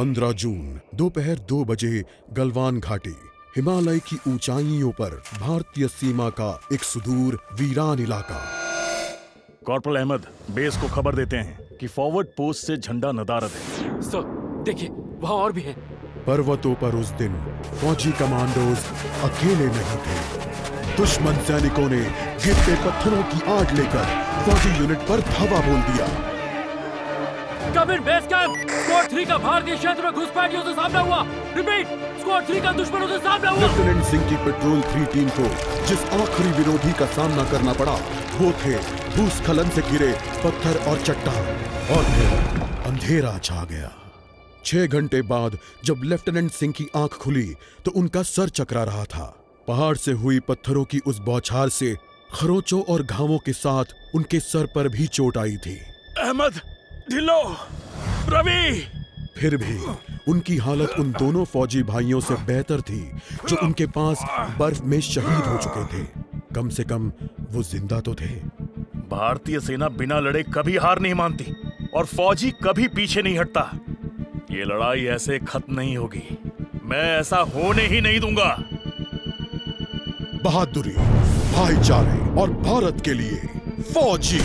15 जून दोपहर 2 बजे गलवान घाटी, हिमालय की ऊंचाइयों पर भारतीय सीमा का एक सुदूर वीरान इलाका। कॉर्पोरल अहमद, बेस को खबर देते हैं कि फॉरवर्ड पोस्ट से झंडा नदारद है। सर देखिए, वहाँ और भी हैं। पर्वतों पर उस दिन फौजी कमांडोज अकेले नहीं थे। दुश्मन सैनिकों ने गिरते पत्थरों की आड़ लेकर फौजी यूनिट पर धावा बोल दिया। कमिंग बेस कैंप, स्क्वाड 3 का भारतीय क्षेत्र में घुसपैठियों से सामना हुआ। रिपीट, स्क्वाड 3 का दुश्मनों से सामना हुआ। लेफ्टिनेंट सिंह की पेट्रोल 3 टीम को जिस आखिरी विरोधी का सामना करना पड़ा वो थे भूस्खलन से घिरे पत्थर और चट्टान। और फिर अंधेरा छा गया। 6 घंटे बाद जब लेफ्टिनेंट सिंह की आंख खुली तो उनका सर चकरा रहा था। पहाड़ से हुई पत्थरों की उस बौछार से खरोंचों और घावों के साथ उनके सर पर भी चोट आई थी। अहमद, ढिल्लो, रवि। फिर भी उनकी हालत उन दोनों फौजी भाइयों से बेहतर थी जो उनके पास बर्फ में शहीद हो चुके थे। कम से कम वो जिंदा तो थे। भारतीय सेना बिना लड़े कभी हार नहीं मानती और फौजी कभी पीछे नहीं हटता। ये लड़ाई ऐसे खत्म नहीं होगी। मैं ऐसा होने ही नहीं दूंगा। बहादुरी, भाईचारे और भारत के लिए फौजी।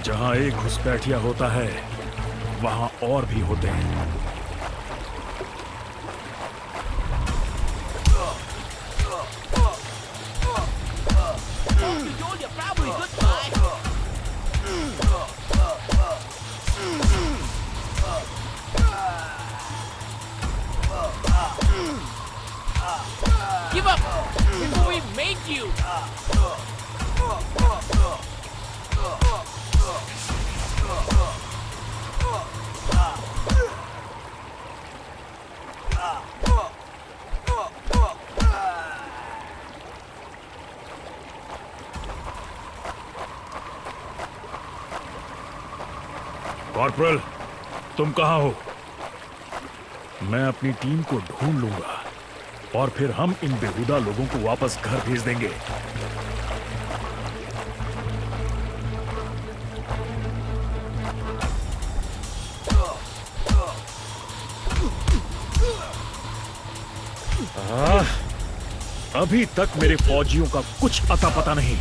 जहां एक घुसपैठिया होता है वहां और भी होते हैं। Give up before we make you. Corporal, तुम कहां हो? मैं अपनी टीम को ढूंढ लूंगा और फिर हम इन बेहुदा लोगों को वापस घर भेज देंगे। अभी तक मेरे फौजियों का कुछ अता पता नहीं।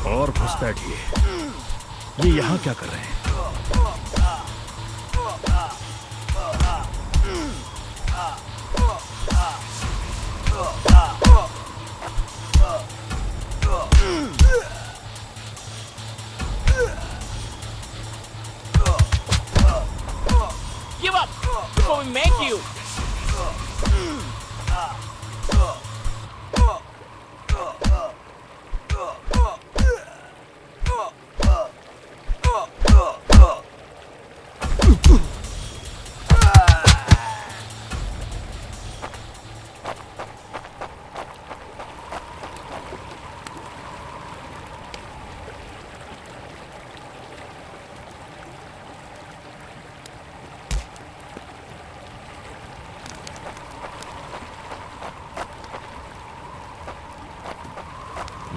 और घुसपैठिए, ये यहां क्या कर रहे हैं? Give up before we make you.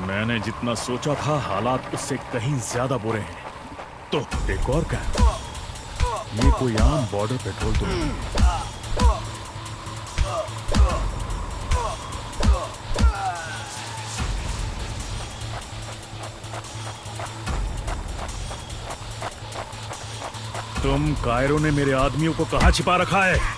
मैंने जितना सोचा था हालात उससे कहीं ज्यादा बुरे हैं। तो एक और क्या, ये कोई आम बॉर्डर पेट्रोल तो नहीं है। तुम कायरो ने मेरे आदमियों को कहां छिपा रखा है?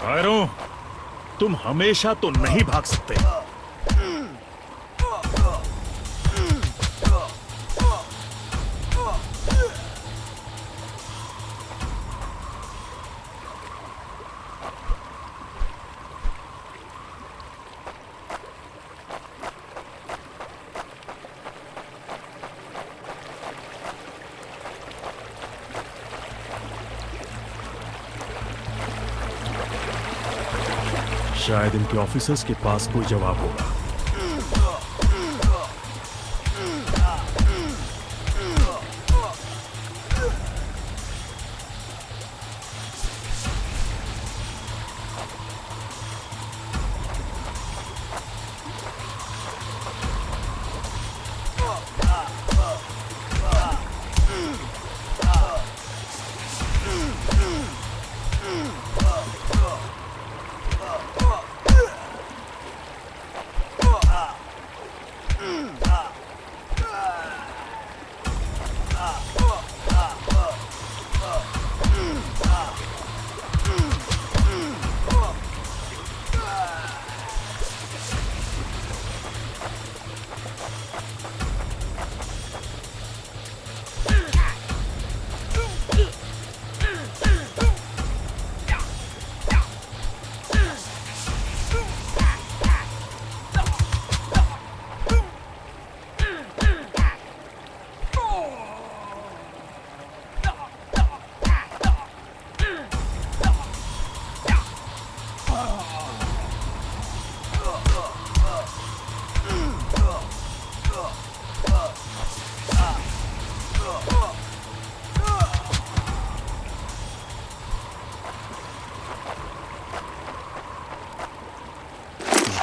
कायरो, तुम हमेशा तो नहीं भाग सकते। शायद इनके ऑफिसर्स के पास कोई जवाब होगा।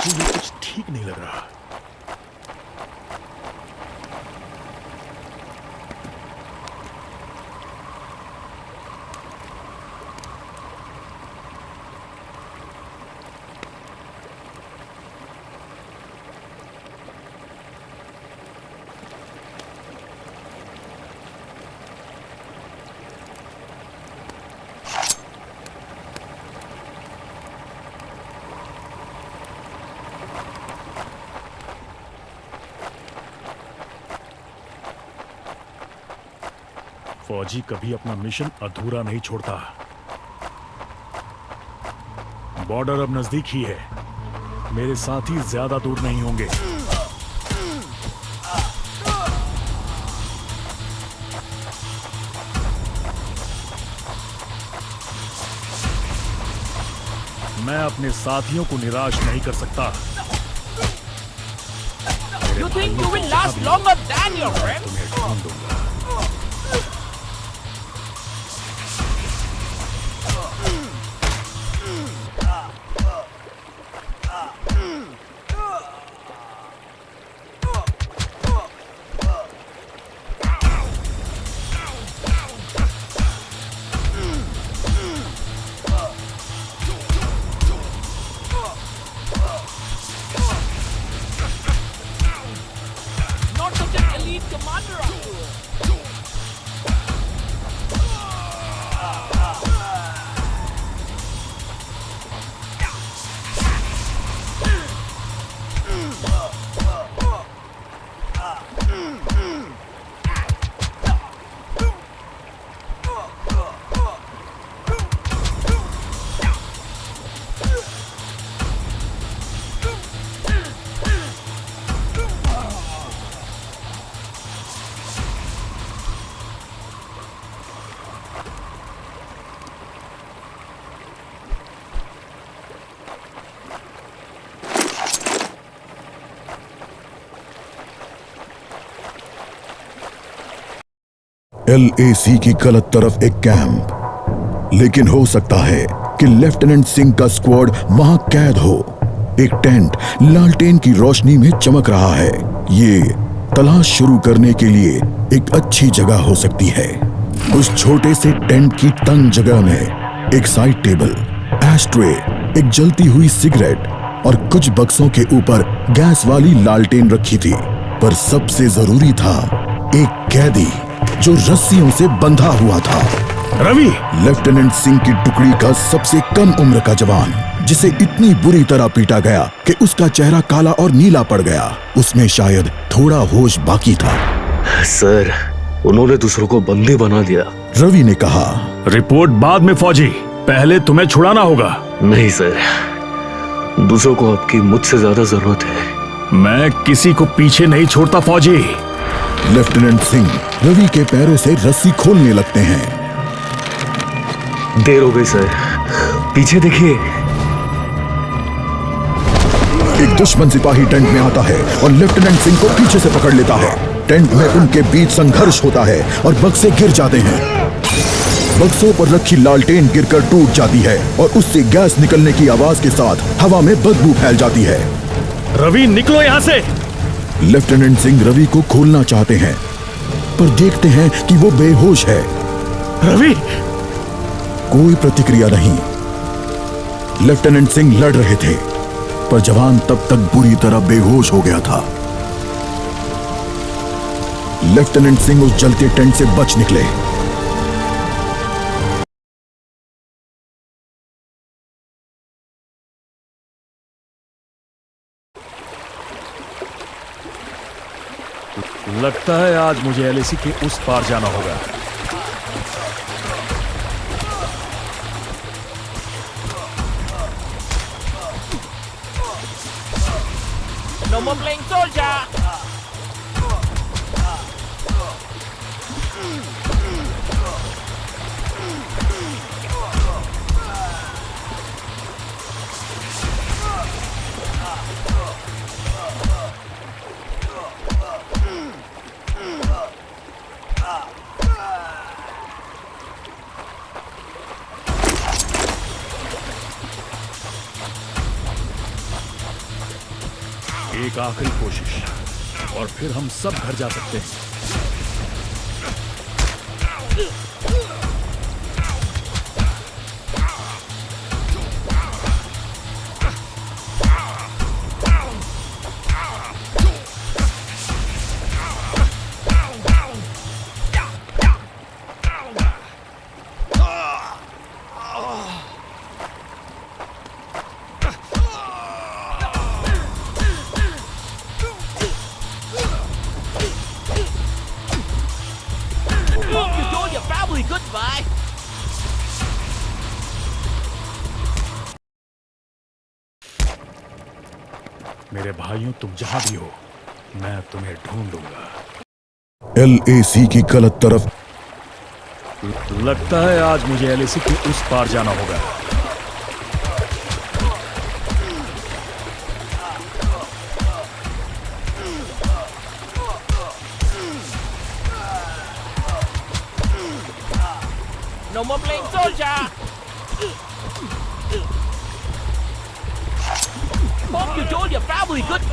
मुझे ये कुछ ठीक नहीं लग रहा। फौजी कभी अपना मिशन अधूरा नहीं छोड़ता। बॉर्डर अब नजदीक ही है, मेरे साथी ज्यादा दूर नहीं होंगे। मैं अपने साथियों को निराश नहीं कर सकता। You think you will last longer than your friends? तुम्हें ढूंढ दूंगा। Not such an elite commander after all. LAC की गलत तरफ एक कैंप, लेकिन हो सकता है कि लेफ्टिनेंट सिंह का स्क्वाड वहां कैद हो। एक टेंट लालटेन की रोशनी में चमक रहा है। ये तलाश शुरू करने के लिए एक अच्छी जगह हो सकती है। उस छोटे से टेंट की तंग जगह में एक साइड टेबल, एशट्रे, एक जलती हुई सिगरेट और कुछ बक्सों के ऊपर गैस वाली लालटेन रखी थी। पर सबसे जरूरी था एक कैदी जो रस्सियों से बंधा हुआ था। रवि! लेफ्टिनेंट सिंह की टुकड़ी का सबसे कम उम्र का जवान, जिसे इतनी बुरी तरह पीटा गया कि उसका चेहरा काला और नीला पड़ गया। उसमें शायद थोड़ा होश बाकी था। सर, उन्होंने दूसरों को बंदी बना दिया। रवि ने कहा। रिपोर्ट बाद में फौजी, पहले तुम्हें छुड़ाना होगा। नहीं सर, दूसरों को आपकी मुझसे ज्यादा जरूरत है। मैं किसी को पीछे नहीं छोड़ता फौजी। लेफ्टिनेंट सिंह रवि के पैरों से रस्सी खोलने लगते हैं। देर हो गई सर, पीछे देखिए। एक दुश्मन सिपाही टेंट में आता है और लेफ्टिनेंट सिंह को पीछे से पकड़ लेता है। टेंट में उनके बीच संघर्ष होता है और बक्से गिर जाते हैं। बक्सों पर रखी लालटेन गिरकर टूट जाती है और उससे गैस निकलने की आवाज के साथ हवा में बदबू फैल जाती है। रवि, निकलो यहाँ से। लेफ्टिनेंट सिंह रवि को खोलना चाहते हैं, पर देखते हैं कि वो बेहोश है। रवि! कोई प्रतिक्रिया नहीं। लेफ्टिनेंट सिंह लड़ रहे थे, पर जवान तब तक बुरी तरह बेहोश हो गया था। लेफ्टिनेंट सिंह उस जलते टेंट से बच निकले। लगता है आज मुझे LAC के उस पार जाना होगा। No more playing soldier. एक आखिरी कोशिश और फिर हम सब घर जा सकते हैं। Hope you told your family goodbye. मेरे भाइयों, तुम जहां भी हो, मैं तुम्हें ढूंढ लूंगा। LAC की गलत तरफ लगता है आज मुझे LAC के उस पार जाना होगा। No more playing soldier. Hope you told your family goodbye.